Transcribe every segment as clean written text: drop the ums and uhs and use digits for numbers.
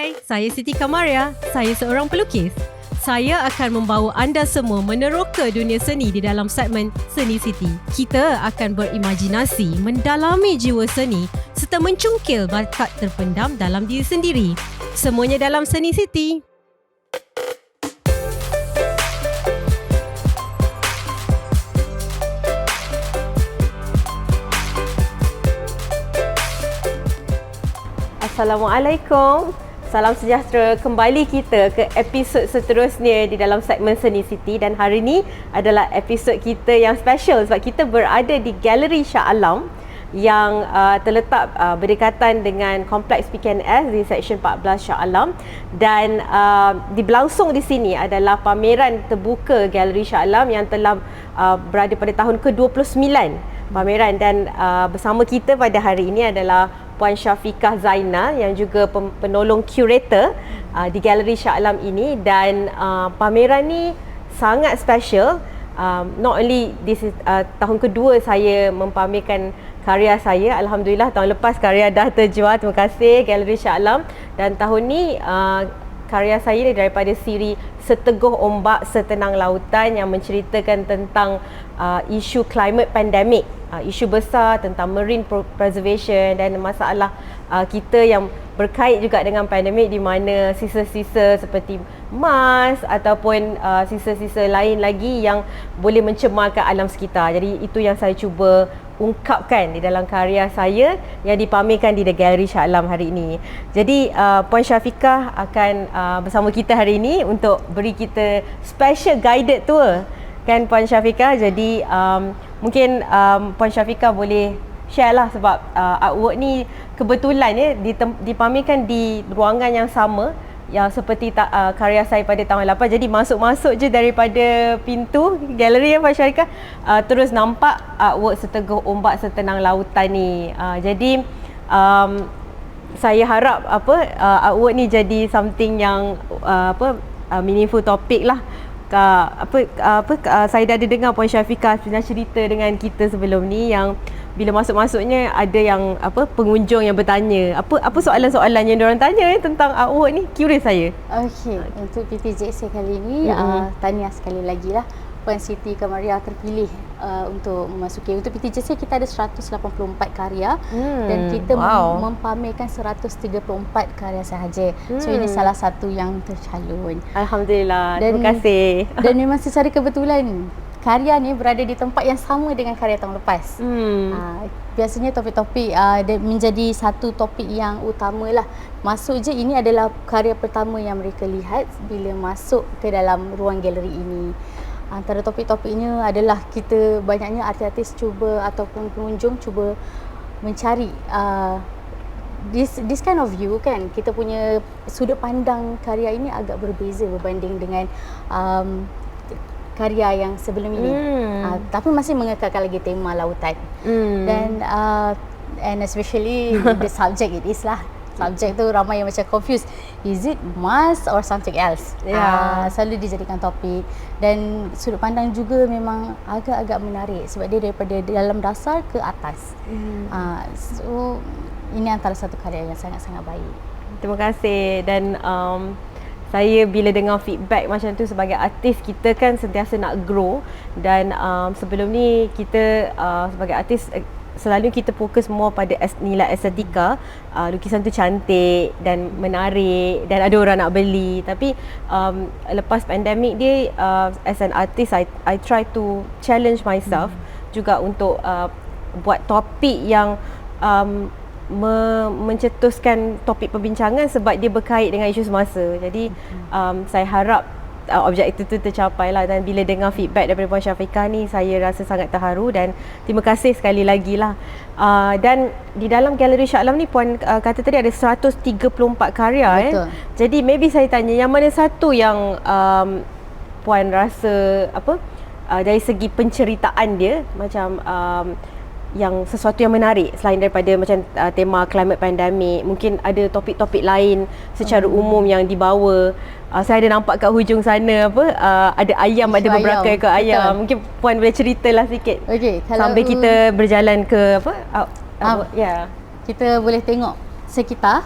Hai, saya Siti Kamaria. Saya seorang pelukis. Saya akan membawa anda semua meneroka dunia seni di dalam segmen Seni Siti. Kita akan berimajinasi, mendalami jiwa seni serta mencungkil bakat terpendam dalam diri sendiri. Semuanya dalam Seni Siti. Assalamualaikum. Salam sejahtera. Kembali kita ke episod seterusnya di dalam segmen Seni Siti, dan hari ini adalah episod kita yang special sebab kita berada di Galeri Shah Alam yang terletak berdekatan dengan Kompleks PKNS di Seksyen 14 Shah Alam, dan dibelangsung di sini adalah pameran terbuka Galeri Shah Alam yang telah berada pada tahun ke-29 pameran, dan bersama kita pada hari ini adalah Puan Syafiqah Zainal yang juga penolong curator di Galeri Shah Alam ini, dan pameran ni sangat special. Not only this is tahun kedua saya mempamerkan karya saya. Alhamdulillah tahun lepas karya dah terjual, terima kasih Galeri Shah Alam, dan tahun ni karya saya daripada siri Seteguh Ombak Setenang Lautan yang menceritakan tentang isu climate pandemic, isu besar tentang marine preservation dan masalah kita yang berkait juga dengan pandemik, di mana sisa-sisa seperti Mars ataupun sisa-sisa lain lagi yang boleh mencemarkan alam sekitar. Jadi itu yang saya cuba ungkapkan di dalam karya saya yang dipamerkan di The Galeri Shah Alam hari ini. Jadi Puan Syafiqah akan bersama kita hari ini untuk beri kita special guided tour, kan Puan Syafiqah. Jadi mungkin Puan Syafiqah boleh share lah, sebab artwork ni kebetulan dipamerkan di ruangan yang sama yang seperti karya saya pada tahun 8. Jadi masuk-masuk je daripada pintu galeri Puan Syafiqah, terus nampak artwork Seteguh Ombak Setenang Lautan ni. Jadi saya harap artwork ni jadi something yang meaningful topik lah. Saya dah ada dengar Puan Syafiqah pernah cerita dengan kita sebelum ni, yang bila masuk-masuknya ada yang pengunjung yang bertanya apa soalan-soalan yang diorang tanya tentang artwork ni. Curious saya. Okey, untuk PTJC kali ni tahniah sekali lagi lah Puan Siti Kamaria terpilih untuk memasuki. Untuk PTJC kita ada 184 karya dan kita mempamerkan 134 karya sahaja. So ini salah satu yang tercalon. Alhamdulillah, terima kasih. Dan memang secara kebetulan karya ni berada di tempat yang sama dengan karya tahun lepas. Biasanya topik-topik menjadi satu topik yang utama lah. Masuk je, ini adalah karya pertama yang mereka lihat bila masuk ke dalam ruang galeri ini. Antara topik-topiknya adalah kita banyaknya artis-artis cuba ataupun pengunjung cuba mencari this kind of view, kan. Kita punya sudut pandang karya ini agak berbeza berbanding dengan karya yang sebelum ini, tapi masih mengekalkan lagi tema lautan. Dan and especially the subject it is lah. Subjek tu ramai yang macam confused. Is it Mars or something else? Selalu dijadikan topik. Dan sudut pandang juga memang agak-agak menarik sebab dia daripada dalam dasar ke atas. So ini antara satu karya yang sangat-sangat baik. Terima kasih. Dan saya bila dengar feedback macam tu, sebagai artis kita kan sentiasa nak grow, dan sebelum ni kita sebagai artis selalu kita fokus more pada nilai estetika, lukisan tu cantik dan menarik dan ada orang nak beli. Tapi lepas pandemik dia, as an artist I try to challenge myself juga untuk buat topik yang mencetuskan topik perbincangan sebab dia berkait dengan isu semasa. Jadi saya harap objektif itu tercapai lah, dan bila dengar feedback daripada Puan Syafiqah ni, saya rasa sangat terharu dan terima kasih sekali lagi lah. Dan di dalam Galeri Shah Alam ni Puan kata tadi ada 134 karya. Betul. Jadi maybe saya tanya, yang mana satu yang Puan rasa dari segi penceritaan dia macam yang sesuatu yang menarik selain daripada macam tema climate pandemic? Mungkin ada topik-topik lain secara umum yang dibawa. Saya ada nampak kat hujung sana ada ayam, ada beberapa ekor ayam. Betul. Mungkin Puan boleh ceritalah sikit. Okey, sambil kita berjalan ke kita boleh tengok sekitar.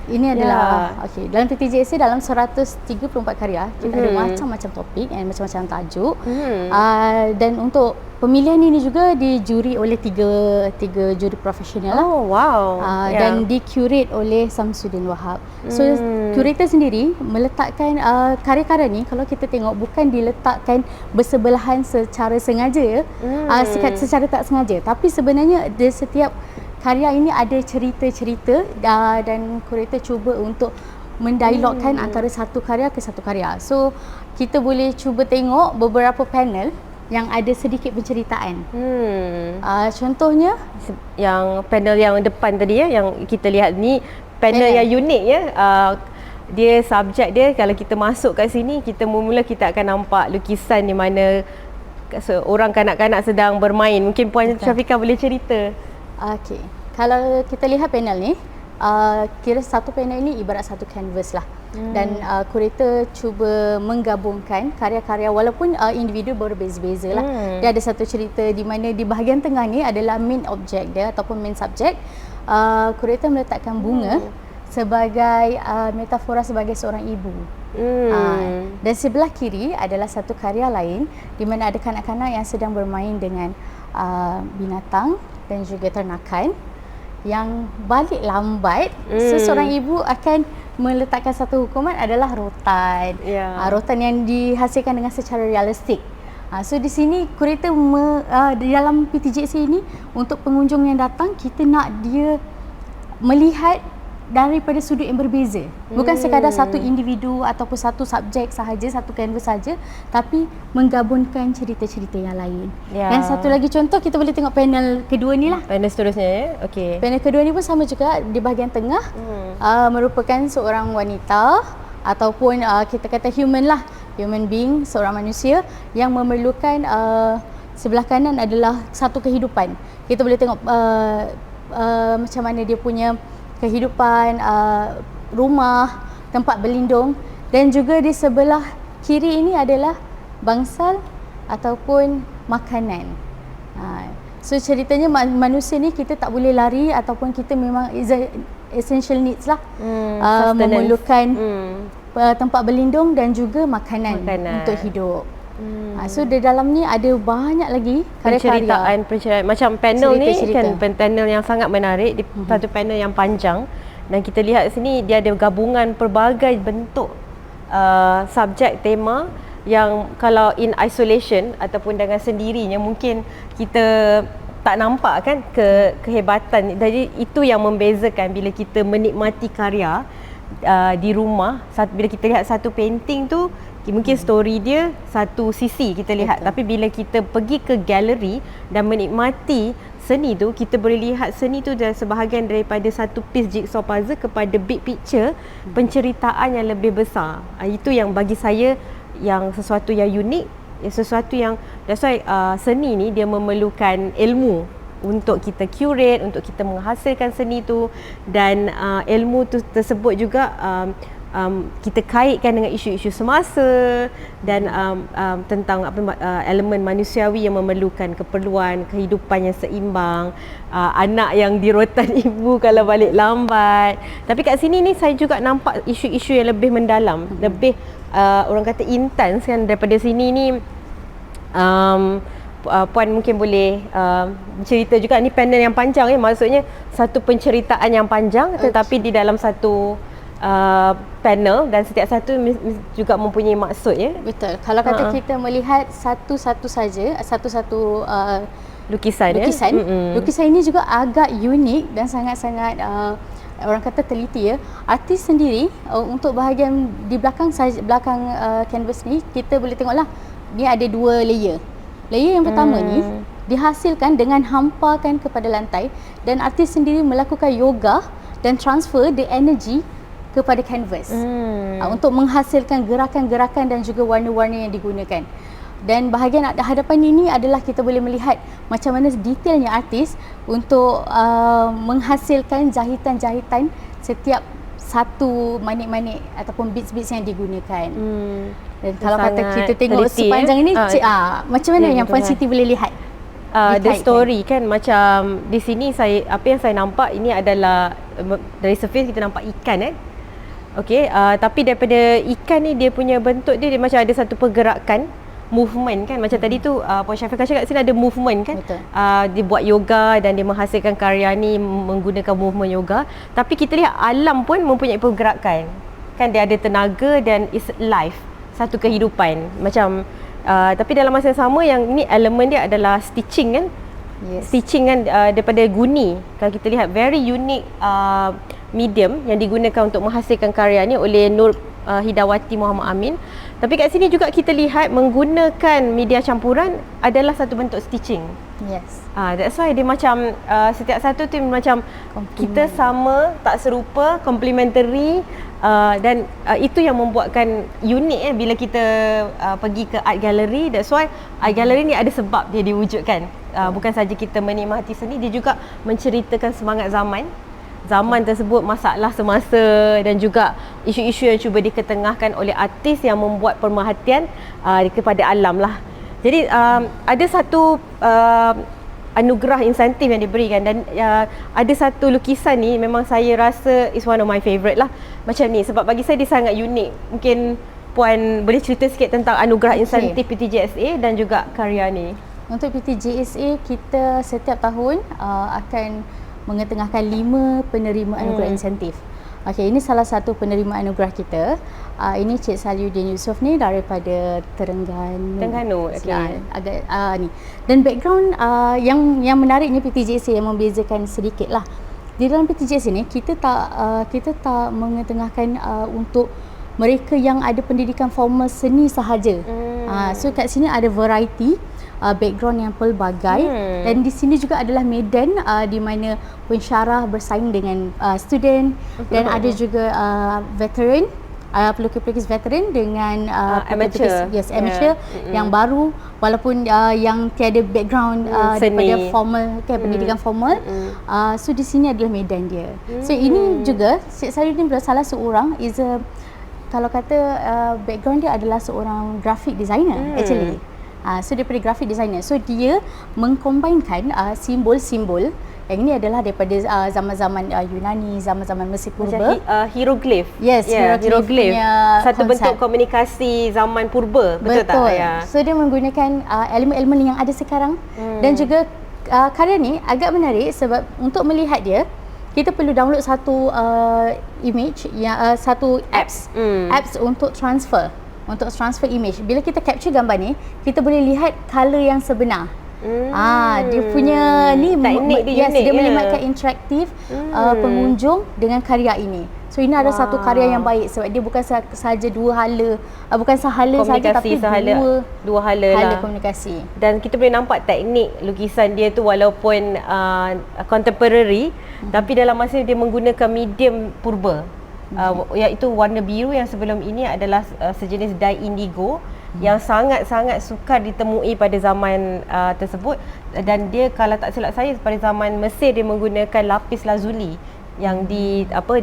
Ini adalah okey, dalam PTJSC dalam 134 karya kita ada macam-macam topik dan macam-macam tajuk. Dan untuk pemilihan ini juga dijuri oleh tiga juri profesional lah. Oh wow. Dan di-curate oleh Samsudin Wahab. So curator sendiri meletakkan karya-karya ni, kalau kita tengok, bukan diletakkan bersebelahan secara sengaja secara tak sengaja, tapi sebenarnya di setiap karya ini ada cerita-cerita dan kurator cuba untuk mendialogkan antara satu karya ke satu karya. So kita boleh cuba tengok beberapa panel yang ada sedikit penceritaan. Contohnya yang panel yang depan tadi yang kita lihat ni panel yang unik dia subjek dia, kalau kita masuk kat sini, kita mula-mula kita akan nampak lukisan di mana seorang kanak-kanak sedang bermain. Mungkin Puan Syafiqah boleh cerita. Okey. Kalau kita lihat panel ni, kira satu panel ni ibarat satu canvas lah. Dan kurator cuba menggabungkan karya-karya walaupun individu berbeza-beza lah. Dia ada satu cerita di mana di bahagian tengah ni adalah main object dia ataupun main subject. Kurator meletakkan bunga sebagai metafora sebagai seorang ibu. Dan sebelah kiri adalah satu karya lain di mana ada kanak-kanak yang sedang bermain dengan binatang dan juga ternakan yang balik lambat. Seorang ibu akan meletakkan satu hukuman adalah rotan. Rotan yang dihasilkan dengan secara realistik. So di sini kurator di dalam PTJC ini, untuk pengunjung yang datang, kita nak dia melihat daripada sudut yang berbeza. Bukan sekadar satu individu ataupun satu subjek sahaja, satu canvas sahaja, tapi menggabungkan cerita-cerita yang lain. Dan satu lagi contoh, kita boleh tengok panel kedua ni lah. Panel seterusnya okey. Panel kedua ni pun sama juga, di bahagian tengah merupakan seorang wanita ataupun kita kata human lah, human being, seorang manusia yang memerlukan sebelah kanan adalah satu kehidupan. Kita boleh tengok macam mana dia punya kehidupan, rumah, tempat berlindung, dan juga di sebelah kiri ini adalah bangsal ataupun makanan. So ceritanya manusia ni kita tak boleh lari ataupun kita memang essential needs lah. Memerlukan tempat berlindung dan juga makanan untuk hidup. So di dalam ni ada banyak lagi penceritaan macam panel cerita. Ni kan panel yang sangat menarik, di satu panel yang panjang, dan kita lihat sini dia ada gabungan pelbagai bentuk subjek tema yang kalau in isolation ataupun dengan sendirinya mungkin kita tak nampak kan kehebatan. Jadi itu yang membezakan bila kita menikmati karya di rumah. Bila kita lihat satu painting tu, mungkin story dia satu sisi kita lihat. Tapi bila kita pergi ke galeri dan menikmati seni tu, kita boleh lihat seni tu adalah sebahagian daripada satu piece jigsaw puzzle kepada big picture, penceritaan yang lebih besar. Itu yang bagi saya yang sesuatu yang unik, sesuatu yang that's why seni ni dia memerlukan ilmu untuk kita curate, untuk kita menghasilkan seni tu, dan ilmu tu tersebut juga kita kaitkan dengan isu-isu semasa dan tentang elemen manusiawi yang memerlukan keperluan kehidupan yang seimbang, anak yang dirotan ibu kalau balik lambat. Tapi kat sini ni saya juga nampak isu-isu yang lebih mendalam, lebih orang kata intens kan. Daripada sini ni Puan mungkin boleh cerita juga, ni panel yang panjang maksudnya satu penceritaan yang panjang tetapi di dalam satu panel, dan setiap satu juga mempunyai maksud Betul. Kalau kata kita melihat satu-satu saja, satu-satu lukisan lukisan ini juga agak unik dan sangat-sangat orang kata teliti Artis sendiri untuk bahagian di belakang canvas ni, kita boleh tengoklah ni ada dua layer. Layer yang pertama ni dihasilkan dengan hampakan kepada lantai, dan artis sendiri melakukan yoga dan transfer the energy kepada canvas untuk menghasilkan gerakan-gerakan dan juga warna-warna yang digunakan. Dan bahagian hadapan ini adalah kita boleh melihat macam mana detailnya artis untuk menghasilkan jahitan-jahitan setiap satu manik-manik ataupun bits-bits yang digunakan. Dan kalau kata kita tengok sepanjang ini, macam mana yang Puan Siti boleh lihat? The story kan, macam di sini apa yang saya nampak ini adalah dari surface kita nampak ikan okey, tapi daripada ikan ni dia punya bentuk dia macam ada satu pergerakan, movement kan, macam tadi tu Puan Syafiqah cakap sini ada movement kan. Dia buat yoga dan dia menghasilkan karya ni menggunakan movement yoga, tapi kita lihat alam pun mempunyai pergerakan kan, dia ada tenaga dan is life, satu kehidupan macam tapi dalam masa yang sama yang ni elemen dia adalah stitching kan. Stitching kan daripada guni. Kalau kita lihat very unique medium yang digunakan untuk menghasilkan karya ni oleh Nur Hidawati Muhammad Amin. Tapi kat sini juga kita lihat menggunakan media campuran adalah satu bentuk stitching. That's why dia macam setiap satu tu macam kita sama tak serupa, complementary, dan itu yang membuatkan unik bila kita pergi ke art gallery. That's why art gallery ni ada sebab dia diwujudkan. Bukan saja kita menikmati seni, dia juga menceritakan semangat zaman tersebut, masalah semasa dan juga isu-isu yang cuba diketengahkan oleh artis yang membuat pemerhatian kepada alam lah. Jadi ada satu anugerah insentif yang diberikan dan ada satu lukisan ni memang saya rasa is one of my favourite lah macam ni, sebab bagi saya dia sangat unik. Mungkin Puan boleh cerita sikit tentang anugerah insentif PTJSA dan juga karya ni. Untuk PTJSA kita setiap tahun akan mengetengahkan 5 penerima anugerah insentif. Okey, ini salah satu penerima anugerah kita. Ini Cik Saliuddin Yusof ni daripada Terengganu. Okey. Agak ni. Dan background yang menariknya PTJSA yang membezakan sedikit lah. Di dalam PTJSA ni kita tak mengetengahkan untuk mereka yang ada pendidikan formal seni sahaja. So kat sini ada variety background yang pelbagai dan di sini juga adalah medan di mana pensyarah bersaing dengan student dan ada juga veteran, pelukis-pelukis veteran dengan amateur. Amateur yang baru walaupun yang tiada background daripada formal pendidikan formal. So di sini adalah medan dia. So ini juga Cik Saliuddin adalah salah seorang kalau kata background dia adalah seorang graphic designer actually. So daripada graphic designer, so dia mengcombinkan simbol-simbol yang ini adalah daripada zaman-zaman Yunani, zaman-zaman Mesir purba. Hieroglif. Hieroglif. Satu bentuk komunikasi zaman purba, betul tak? So dia menggunakan elemen-elemen yang ada sekarang dan juga karya ni agak menarik sebab untuk melihat dia kita perlu download satu image satu apps untuk transfer image. Bila kita capture gambar ni, kita boleh lihat color yang sebenar. Dia punya ni teknik dia unik. Dia melibatkan interaktif pengunjung dengan karya ini. So ini adalah satu karya yang baik sebab dia bukan sahaja dua hala, bukan sahala saja tapi dua hala komunikasi. Dan kita boleh nampak teknik lukisan dia tu walaupun contemporary, tapi dalam masa dia menggunakan medium purba. Iaitu warna biru yang sebelum ini adalah sejenis dye indigo yang sangat-sangat sukar ditemui pada zaman tersebut, dan dia kalau tak silap saya pada zaman Mesir dia menggunakan lapis lazuli yang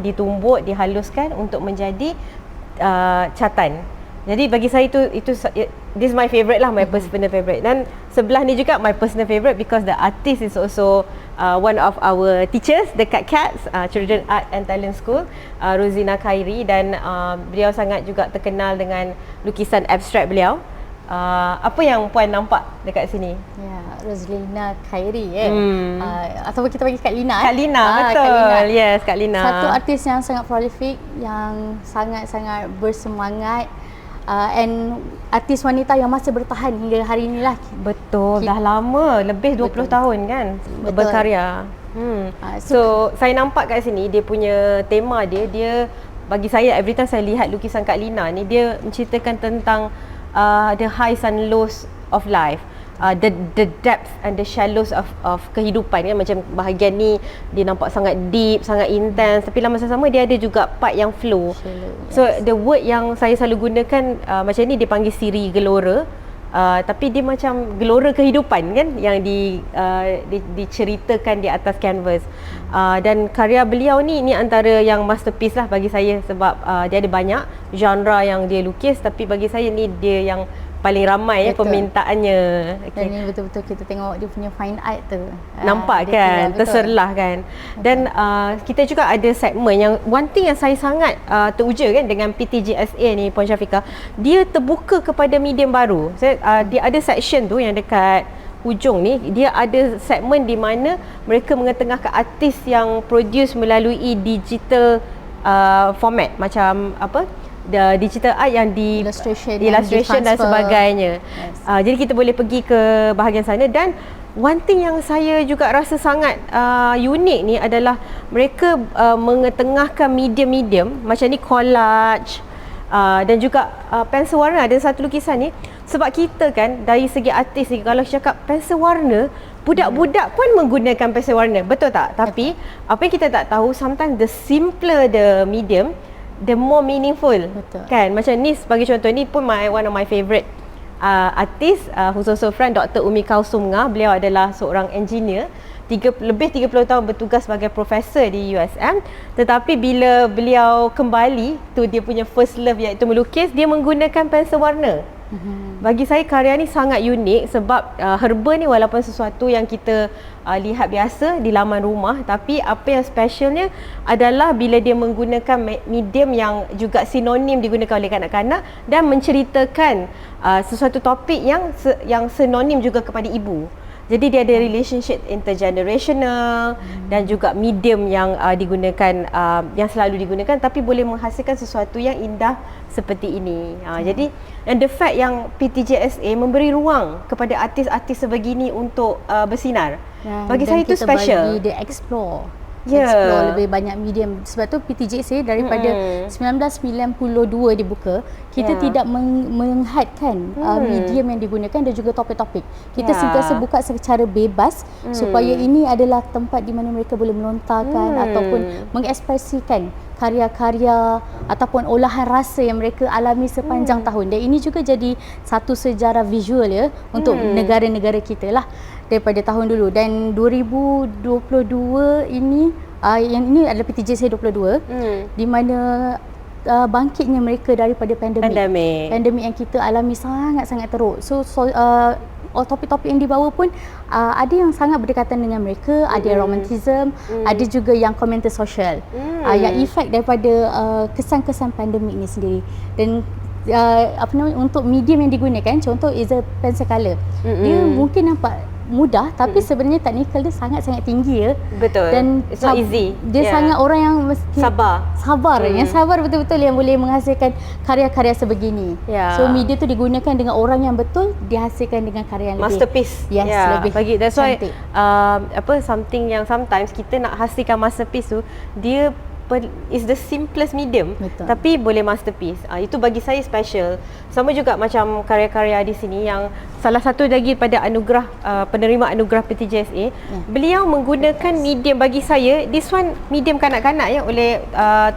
ditumbuk, dihaluskan untuk menjadi catan. Jadi bagi saya itu this is my favourite lah, my personal favourite. Dan sebelah ni juga my personal favourite because the artist is also one of our teachers dekat CATS, Children Art and Talent School, Rozina Khairi, dan beliau sangat juga terkenal dengan lukisan abstrak beliau. Apa yang Puan nampak dekat sini? Ya, Rozina Khairi ataupun kita panggil Kak Lina. Kak Lina, betul. Kak Lina. Yes, Kak Lina. Satu artis yang sangat prolific, yang sangat-sangat bersemangat. And artis wanita yang masih bertahan hingga hari inilah. Betul, dah lama, lebih 20 tahun kan berkarya. So saya nampak kat sini dia punya tema dia bagi saya every time saya lihat lukisan Kak Lina ni, dia menceritakan tentang the highs and lows of life. The depth and the shallows of kehidupan kan. Macam bahagian ni dia nampak sangat deep, sangat intense, tapi dalam masa sama dia ada juga part yang flow. So the word yang saya selalu gunakan macam ni dia panggil siri gelora, tapi dia macam gelora kehidupan kan yang diceritakan di atas canvas. Dan karya beliau ni antara yang masterpiece lah bagi saya sebab dia ada banyak genre yang dia lukis, tapi bagi saya ni dia yang paling ramai Betul. permintaannya. Dan ini betul-betul kita tengok dia punya fine art tu. Nampak Dia kan, betul. terserlah kan. Dan kita juga ada segmen yang one thing yang saya sangat teruja kan dengan PTGSA ni, Puan Syafiqah, dia terbuka kepada medium baru. Dia ada section tu yang dekat hujung ni, dia ada segmen di mana mereka mengetengahkan artis yang produce melalui digital format, macam apa, the digital art yang di Illustration dan ditransfer. sebagainya. Yes. Jadi kita boleh pergi ke bahagian sana. Dan one thing yang saya juga rasa sangat unik ni adalah mereka mengetengahkan medium-medium macam ni, collage dan juga pensel warna. Ada satu lukisan ni, sebab kita kan dari segi artis ni, kalau cakap pensel warna, budak-budak pun menggunakan pensel warna, betul tak? Tapi apa yang kita tak tahu, sometimes the simpler the medium, the more meaningful. Betul. Kan, macam ni sebagai contoh, ni pun one of my favourite artis, khusus friend Dr. Umi Kausum Ngah. Beliau adalah seorang engineer, lebih 30 tahun bertugas sebagai profesor di USM. Tetapi bila beliau kembali tu dia punya first love, iaitu melukis, dia menggunakan pensel warna. Bagi saya karya ni sangat unik sebab herba ni walaupun sesuatu yang kita lihat biasa di laman rumah, tapi apa yang specialnya adalah bila dia menggunakan medium yang juga sinonim digunakan oleh kanak-kanak dan menceritakan sesuatu topik yang sinonim juga kepada ibu. Jadi dia ada relationship intergenerational dan juga medium yang digunakan, yang selalu digunakan, tapi boleh menghasilkan sesuatu yang indah seperti ini. Jadi and the fact yang PTGSA memberi ruang kepada artis-artis sebegini untuk bersinar, bagi saya itu special. Bagi dia explore. Ya. Explore lebih banyak medium. Sebab tu PTGSA daripada 1992 dibuka, kita tidak menghadkan medium yang digunakan dan juga topik-topik. Kita sentiasa buka secara bebas supaya ini adalah tempat di mana mereka boleh melontarkan ataupun mengekspresikan karya-karya ataupun olahan rasa yang mereka alami sepanjang tahun. Dan ini juga jadi satu sejarah visual ya untuk negara-negara kita lah daripada tahun dulu. Dan 2022 ini yang ini adalah PTGSA 22 di mana bangkitnya mereka daripada pandemik yang kita alami sangat-sangat teruk. So topik-topik yang dibawa pun ada yang sangat berdekatan dengan mereka, ada yang romantism, ada juga yang komentar sosial, yang efek daripada kesan-kesan pandemik ni sendiri. Dan apa namanya, untuk medium yang digunakan, contoh is a pencil colour, dia mungkin nampak mudah tapi sebenarnya teknikal dia sangat-sangat tinggi ya. Betul. Dan it's not easy. Dia sangat orang yang mesti sabar. Yang sabar betul-betul yang boleh menghasilkan karya-karya sebegini. So media tu digunakan dengan orang yang betul, dihasilkan dengan karya yang masterpiece. Lebih lebih bagi that's cantik. Why something yang sometimes kita nak hasilkan masterpiece tu, dia is the simplest medium. Betul. Tapi boleh masterpiece. Itu bagi saya special. Sama juga macam karya-karya di sini yang salah satu lagi pada anugerah penerima anugerah PTGSA, beliau menggunakan medium, bagi saya this one medium kanak-kanak ya, oleh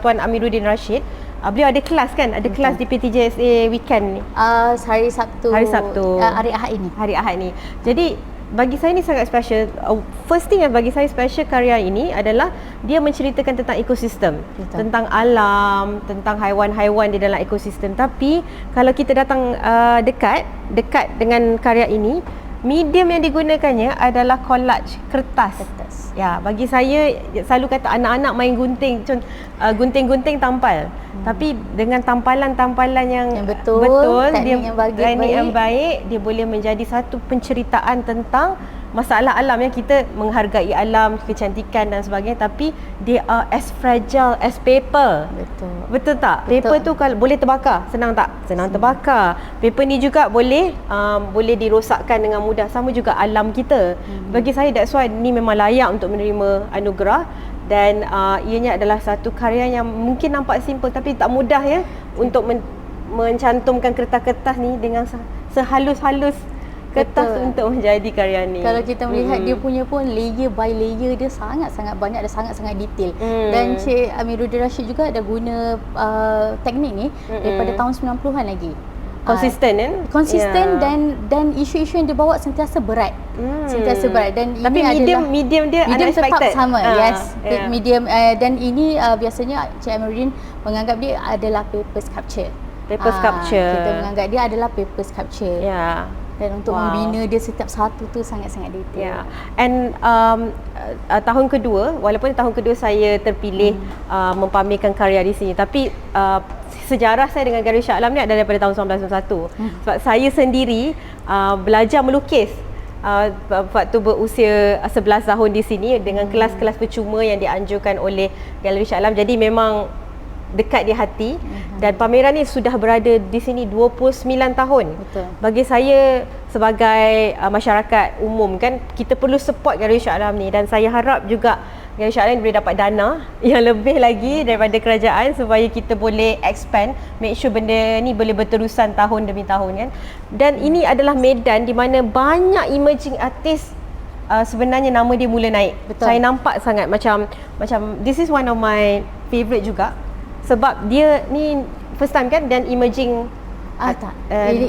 Tuan Amiruddin Rashid. Beliau ada kelas kan, ada kelas di PTGSA weekend ni. Hari Sabtu. Hari Ahad ini. Jadi bagi saya ni sangat special. First thing yang bagi saya special karya ini adalah dia menceritakan tentang ekosistem, tentang alam, tentang haiwan-haiwan di dalam ekosistem. Tapi kalau kita datang dekat dengan karya ini, medium yang digunakannya adalah collage, kertas. Ya, bagi saya selalu kata anak-anak main gunting, gunting-gunting tampal. Tapi dengan tampalan-tampalan yang betul, teknik yang baik, dia boleh menjadi satu penceritaan tentang masalah alam yang kita menghargai alam, kecantikan dan sebagainya, tapi they are as fragile as paper. Betul tak? Paper tu kalau boleh terbakar, senang tak? Senang terbakar. Paper ni juga boleh dirosakkan dengan mudah. Sama juga alam kita. Bagi saya that's why ni memang layak untuk menerima anugerah. Dan ianya adalah satu karya yang mungkin nampak simple tapi tak mudah ya untuk mencantumkan kertas-kertas ni dengan sehalus-halus kertas untuk menjadi karya ni. Kalau kita melihat dia punya pun layer by layer dia sangat-sangat banyak dan sangat-sangat detail. Dan Cik Amiruddin Rashid juga ada guna teknik ni daripada tahun 90-an lagi. Konsisten dan isu-isu yang dibawa sentiasa berat. Sentiasa berat dan tapi ini medium dia medium unexpected. Tetap sama. Medium dan ini biasanya Cik Amiruddin menganggap dia adalah paper sculpture. Paper sculpture. Kita menganggap dia adalah paper sculpture. Ya. Dan untuk membina dia setiap satu tu sangat-sangat detail. And tahun kedua, walaupun tahun kedua saya terpilih mempamerkan karya di sini, tapi sejarah saya dengan Galeri Shah Alam ni adalah daripada tahun 1991. Sebab saya sendiri belajar melukis waktu berusia 11 tahun di sini dengan kelas-kelas percuma yang dianjurkan oleh Galeri Shah Alam. Jadi memang dekat di hati dan pameran ni sudah berada di sini 29 tahun. Betul. Bagi saya sebagai masyarakat umum kan, kita perlu support Galeri Shah Alam ni, dan saya harap juga Galeri Shah Alam boleh dapat dana yang lebih lagi daripada kerajaan supaya kita boleh expand, make sure benda ni boleh berterusan tahun demi tahun kan. Dan ini adalah medan di mana banyak emerging artist sebenarnya nama dia mula naik. Betul. Saya nampak sangat macam this is one of my favourite juga. Sebab dia ni first time kan, dan emerging Tak.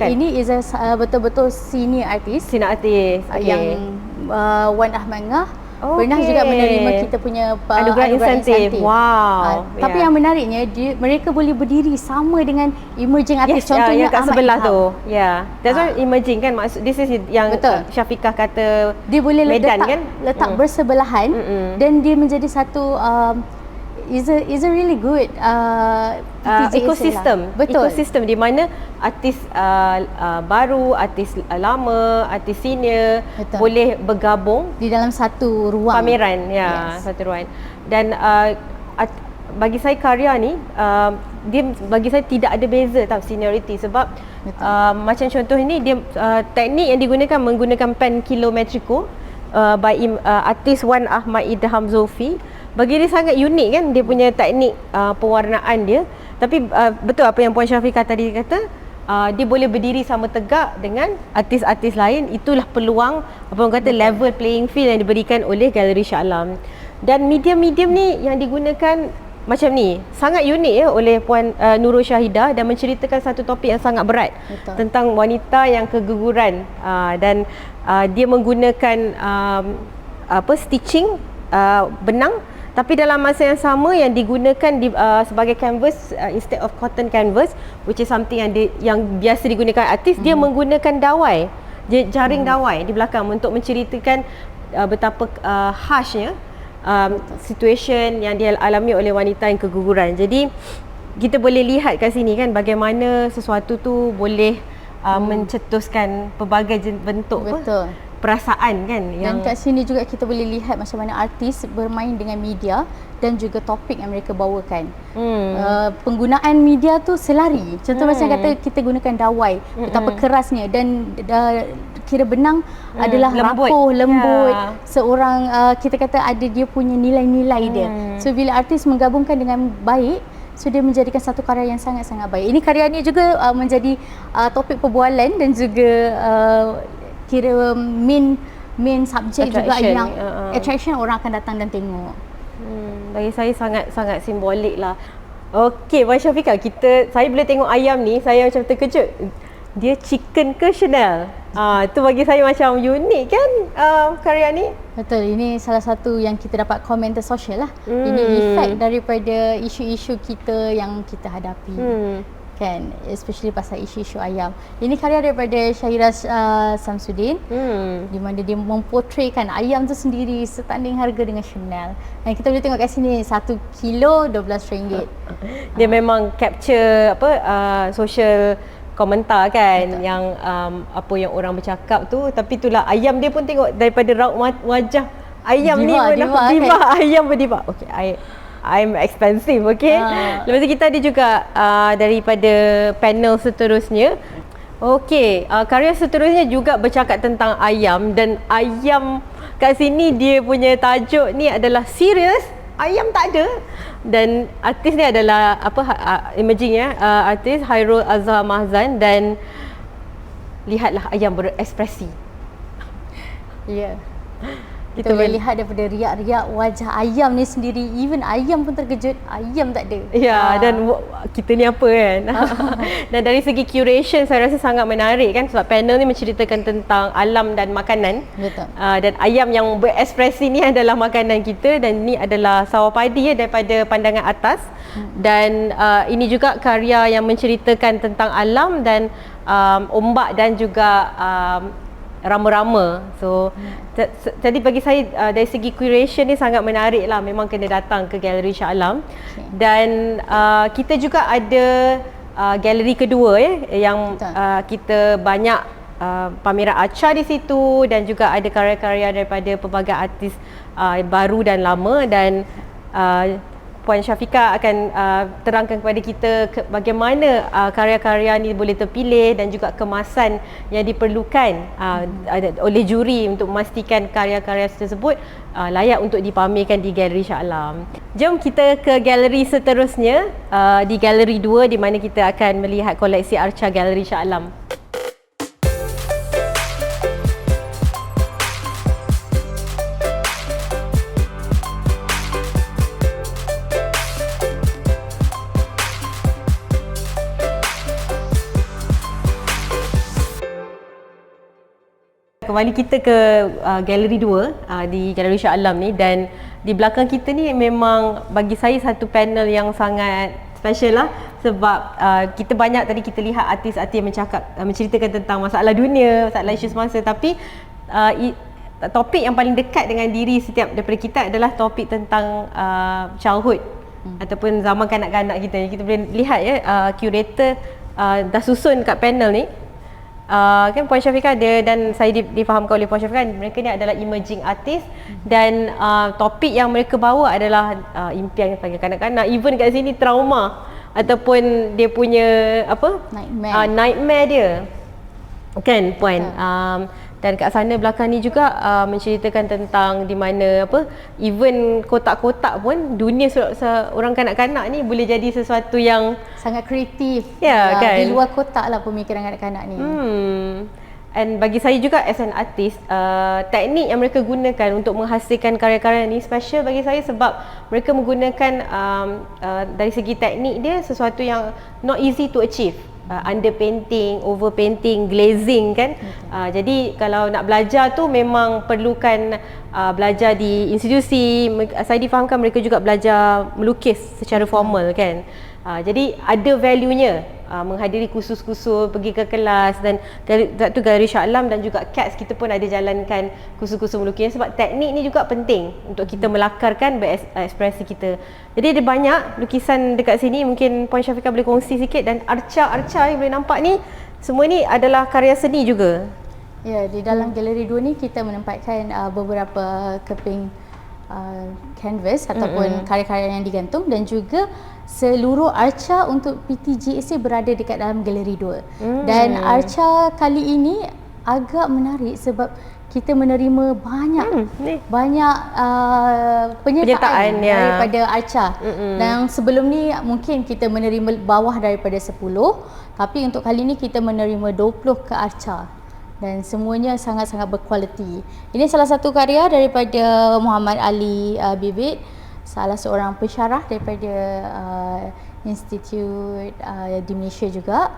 Ini is a betul-betul senior artist. Senior artist. Okay. Yang Wan Ahmad Ngah pernah juga menerima kita punya anugerah insentif. Wow. Tapi yang menariknya mereka boleh berdiri sama dengan emerging artist. Contohnya yang kat Ahmad sebelah Ilham. tu. That's why emerging kan, maksud this is yang Syafiqah kata dia boleh medan letak bersebelahan dan dia menjadi satu is a really good ekosistem. Betul. Ekosistem di mana artis baru, artis lama, artis senior boleh bergabung di dalam satu ruang pameran. Satu ruang. Dan bagi saya karya ni dia bagi saya tidak ada beza tau seniority, sebab macam contoh ini dia teknik yang digunakan menggunakan pen kilometriko by artis Wan Ahmad Idham Zulfi. Bagi dia sangat unik kan dia punya teknik pewarnaan dia. Tapi betul apa yang Puan Syafiqah tadi kata, dia boleh berdiri sama tegak dengan artis-artis lain. Itulah peluang apa orang kata level playing field yang diberikan oleh Galeri Shah Alam. Dan medium-medium ni yang digunakan macam ni sangat unik oleh Puan Nurul Syahidah, dan menceritakan satu topik yang sangat berat. Betul. Tentang wanita yang keguguran, dan dia menggunakan stitching benang, tapi dalam masa yang sama yang digunakan sebagai canvas instead of cotton canvas, which is something yang biasa digunakan artis, dia menggunakan dawai, jaring dawai di belakang untuk menceritakan betapa harshnya situation yang dialami oleh wanita yang keguguran. Jadi kita boleh lihat kat sini kan bagaimana sesuatu tu boleh mencetuskan pelbagai bentuk perasaan kan. Dan kat sini juga kita boleh lihat macam mana artis bermain dengan media dan juga topik yang mereka bawakan. Penggunaan media tu selari. Contoh macam kata kita gunakan dawai, betapa kerasnya, dan kira benang adalah rapuh, lembut. Seorang kita kata ada dia punya nilai-nilai dia. So bila artis menggabungkan dengan baik, so dia menjadikan satu karya yang sangat-sangat baik. Ini karya ni juga menjadi topik perbualan dan juga kira main subjek juga yang attraction, orang akan datang dan tengok. Bagi saya sangat simbolik lah. Okey, Puan Syafiqah, saya boleh tengok ayam ni, saya macam terkejut. Dia chicken ke Chanel? Tu bagi saya macam unik kan karya ni. Betul, ini salah satu yang kita dapat komentar sosial lah. Ini efek daripada isu-isu kita yang kita hadapi. Kan, especially pasal isu-isu ayam. Ini karya daripada Syahira Samsudin, di mana dia memportraykan ayam tu sendiri setanding harga dengan Chanel. Dan kita boleh tengok kat sini 1 kilo RM12. Dia memang capture social komentar kan. Betul. Yang apa yang orang bercakap tu, tapi itulah ayam dia pun tengok daripada raut wajah ayam diva ayam berdiva. Okey, I'm expensive, okay. Lepas tu kita ada juga daripada panel seterusnya. Okey, karya seterusnya juga bercakap tentang ayam, dan ayam kat sini dia punya tajuk ni adalah serius, ayam tak ada. Dan artis ni adalah emerging artis Hairul Azhar Mahzan, dan lihatlah ayam berekspresi. Ya. Kita boleh lihat daripada riak-riak wajah ayam ni sendiri. Even ayam pun terkejut, ayam tak ada. Ya, dan kita ni apa kan. Dan dari segi curation saya rasa sangat menarik kan, sebab panel ni menceritakan tentang alam dan makanan. Betul. Dan ayam yang berekspresi ni adalah makanan kita, dan ni adalah sawah padi daripada pandangan atas. Dan ini juga karya yang menceritakan tentang alam dan ombak dan juga rama-rama. So jadi bagi saya dari segi curation ni sangat menarik lah. Memang kena datang ke Galeri Shah Alam. Dan kita juga ada galeri kedua yang kita banyak pameran arca di situ, dan juga ada karya-karya daripada pelbagai artis baru dan lama. Dan Puan Syafiqah akan terangkan kepada kita bagaimana karya-karya ni boleh terpilih, dan juga kemasan yang diperlukan oleh juri untuk memastikan karya-karya tersebut layak untuk dipamerkan di Galeri Shah Alam. Jom kita ke galeri seterusnya, di Galeri 2, di mana kita akan melihat koleksi arca Galeri Shah Alam. Kembali kita ke Galeri 2 di Galeri Shah Alam ni, dan di belakang kita ni memang bagi saya satu panel yang sangat special lah, sebab kita banyak tadi kita lihat artis-artis yang menceritakan tentang masalah dunia, masalah isu semasa, tapi topik yang paling dekat dengan diri setiap daripada kita adalah topik tentang childhood ataupun zaman kanak-kanak kita. Kita boleh lihat curator dah susun kat panel ni. Kan Puan Syafiqah ada, dan saya difahamkan oleh Puan Syafiqah, mereka ni adalah emerging artist, dan topik yang mereka bawa adalah impian bagi kanak-kanak. Even kat sini trauma ataupun dia punya nightmare dia kan Puan. Dan kat sana belakang ni juga menceritakan tentang di mana even kotak-kotak pun dunia seorang kanak-kanak ni boleh jadi sesuatu yang sangat kreatif. Ya, kan? Di luar kotak lah pemikiran kanak-kanak ni. And bagi saya juga as an artist, teknik yang mereka gunakan untuk menghasilkan karya-karya ni special bagi saya, sebab mereka menggunakan dari segi teknik dia sesuatu yang not easy to achieve. Underpainting, overpainting, glazing kan. Jadi kalau nak belajar tu memang perlukan belajar di institusi. Saya difahamkan mereka juga belajar melukis secara formal kan. Jadi ada value-nya menghadiri kursus-kursus, pergi ke kelas, dan tu Galeri Shah Alam dan juga CATS kita pun ada jalankan kursus-kursus melukis, sebab teknik ni juga penting untuk kita melakarkan berekspresi kita. Jadi ada banyak lukisan dekat sini, mungkin Puan Syafiqah boleh kongsi sikit. Dan arca-arca yang boleh nampak ni, semua ni adalah karya seni juga. Ya, di dalam Galeri 2 ni kita menempatkan beberapa keping canvas ataupun karya-karya yang digantung, dan juga seluruh arca untuk PTGSA berada dekat dalam Galeri 2. Dan arca kali ini agak menarik sebab kita menerima banyak penyertaan daripada arca. Dan sebelum ni mungkin kita menerima bawah daripada 10, tapi untuk kali ni kita menerima 20 ke arca. Dan semuanya sangat-sangat berkualiti. Ini salah satu karya daripada Muhammad Ali Bibit, salah seorang pensyarah daripada institut di Malaysia juga.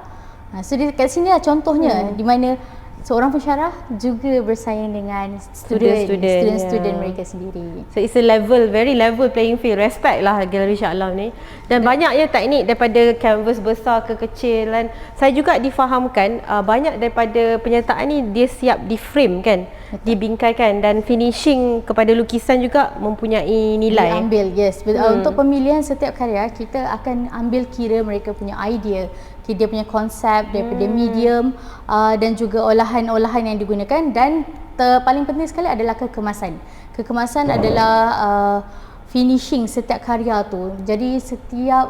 So kat sini lah contohnya di mana seorang pensyarah juga bersaing dengan student mereka sendiri. So it's a very level playing field. Respect lah Galeri Shah Alam ni. Dan banyaknya teknik daripada canvas besar ke kecil, dan saya juga difahamkan banyak daripada penyertaan ni dia siap di frame kan, dibingkaikan, dan finishing kepada lukisan juga mempunyai nilai. Diambil, yes. Untuk pemilihan setiap karya kita akan ambil kira mereka punya idea, dia punya konsep daripada medium dan juga olahan-olahan yang digunakan, dan paling penting sekali adalah kekemasan. Kekemasan adalah finishing setiap karya tu. Jadi setiap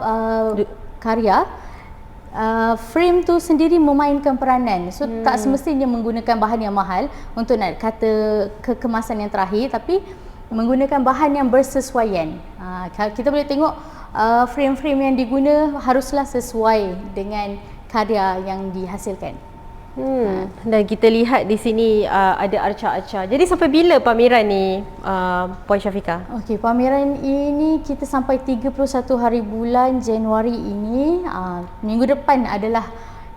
karya frame tu sendiri memainkan peranan. So tak semestinya menggunakan bahan yang mahal untuk nak kata kekemasan yang terakhir, tapi menggunakan bahan yang bersesuaian. Kita boleh tengok frame-frame yang diguna haruslah sesuai dengan karya yang dihasilkan. Dan kita lihat di sini ada arca-arca. Jadi sampai bila pameran ni, Puan Syafiqah? Okey, pameran ini kita sampai 31 hari bulan Januari ini. Minggu depan adalah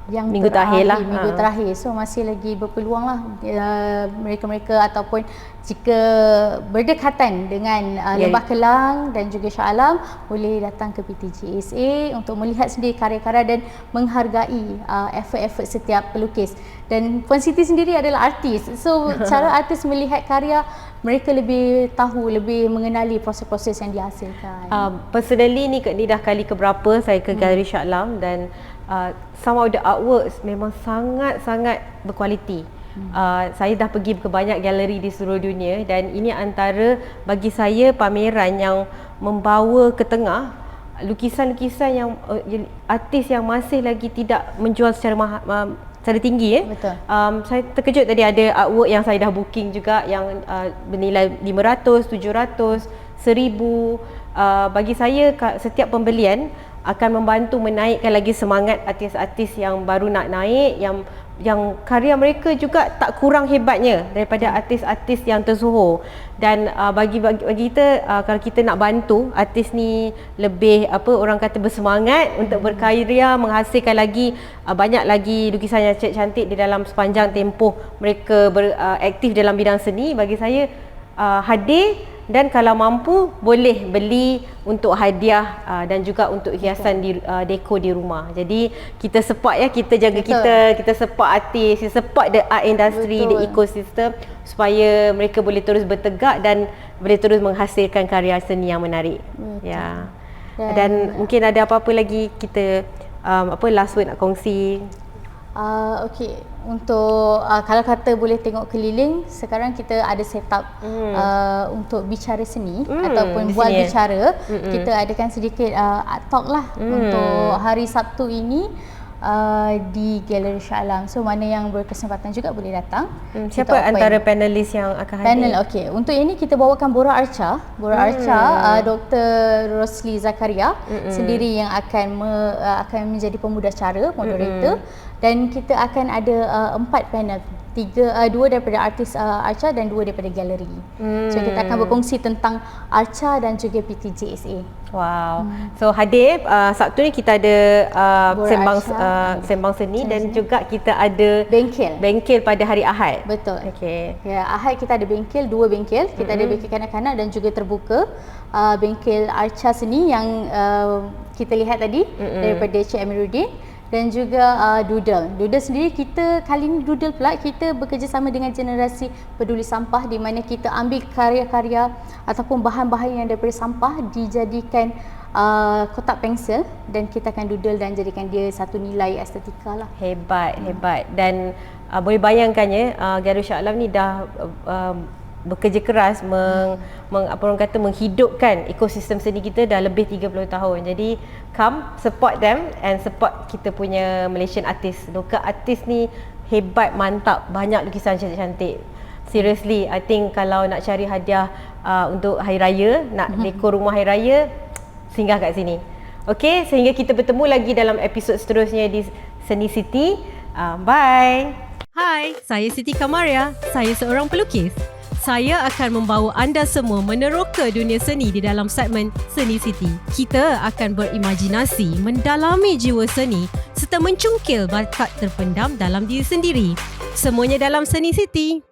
yang minggu terakhir lah. Minggu terakhir. So masih lagi berpeluang lah mereka-mereka ataupun jika berdekatan dengan Lembah Kelang dan juga Shah Alam, boleh datang ke PTGSA untuk melihat sendiri karya-karya dan menghargai effort-effort setiap pelukis. Dan Puan Siti sendiri adalah artis. So cara artis melihat karya, mereka lebih tahu, lebih mengenali proses-proses yang dihasilkan. Personally ni dah kali keberapa saya ke Galeri Shah Alam, dan some of the artworks memang sangat-sangat berkualiti. Saya dah pergi ke banyak galeri di seluruh dunia, dan ini antara bagi saya pameran yang membawa ke tengah lukisan-lukisan yang artis yang masih lagi tidak menjual secara tinggi. Betul. Saya terkejut tadi ada artwork yang saya dah booking juga yang bernilai 500, 700, 1000. Bagi saya setiap pembelian akan membantu menaikkan lagi semangat artis-artis yang baru nak naik, yang karya mereka juga tak kurang hebatnya daripada artis-artis yang tersohor. Dan bagi kita, kalau kita nak bantu artis ni lebih orang kata bersemangat untuk berkarya, menghasilkan lagi banyak lagi lukisan yang cantik di dalam sepanjang tempoh mereka beraktif dalam bidang seni, bagi saya hadir. Dan kalau mampu boleh beli untuk hadiah dan juga untuk hiasan dekor di rumah. Jadi kita support kita jaga kita support artis, kita support the art industry, the ecosystem, supaya mereka boleh terus bertegak dan boleh terus menghasilkan karya seni yang menarik. Ya. Dan mungkin ada apa-apa lagi kita last word nak kongsi? Okey, untuk kalau kata boleh tengok keliling, sekarang kita ada setup untuk bicara seni ataupun bual bicara. Kita adakan sedikit art talk lah untuk hari Sabtu ini di Galeri Shah Alam. So mana yang berkesempatan juga boleh datang. Siapa antara panelis yang akan hadir? Panel, okey. Untuk ini kita bawakan Bora Arca. Dr. Rosli Zakaria sendiri yang akan menjadi pemudacara, moderator. Dan kita akan ada 4 panel. 2 daripada artis Arca dan 2 daripada galeri. So kita akan berkongsi tentang Arca dan juga PTGSA. Wow. So hadir Sabtu ni kita ada sembang seni dan juga kita ada bengkel pada hari Ahad. Betul. Okey. Ya, Ahad kita ada bengkel, 2 bengkel. Kita ada bengkel kanak-kanak dan juga terbuka. Bengkel Arca seni yang kita lihat tadi daripada Cik Amiruddin. Dan juga Doodle sendiri, kita kali ini Doodle pula kita bekerjasama dengan Generasi Peduli Sampah, di mana kita ambil karya-karya ataupun bahan-bahan yang daripada sampah dijadikan kotak pensel, dan kita akan doodle dan jadikan dia satu nilai estetika lah. Hebat. Dan boleh bayangkannya Galeri Shah Alam ni dah bekerja keras menghidupkan ekosistem seni kita dah lebih 30 tahun. Jadi come support them and support kita punya Malaysian artist. Local artist ni hebat, mantap, banyak lukisan cantik-cantik. Seriously, I think kalau nak cari hadiah untuk hari raya, nak dekor rumah hari raya, singgah kat sini. Okey, sehingga kita bertemu lagi dalam episod seterusnya di Seni City. Bye. Hai, saya Siti Kamaria. Saya seorang pelukis. Saya akan membawa anda semua meneroka dunia seni di dalam segmen Seni City. Kita akan berimajinasi, mendalami jiwa seni serta mencungkil bakat terpendam dalam diri sendiri. Semuanya dalam Seni City.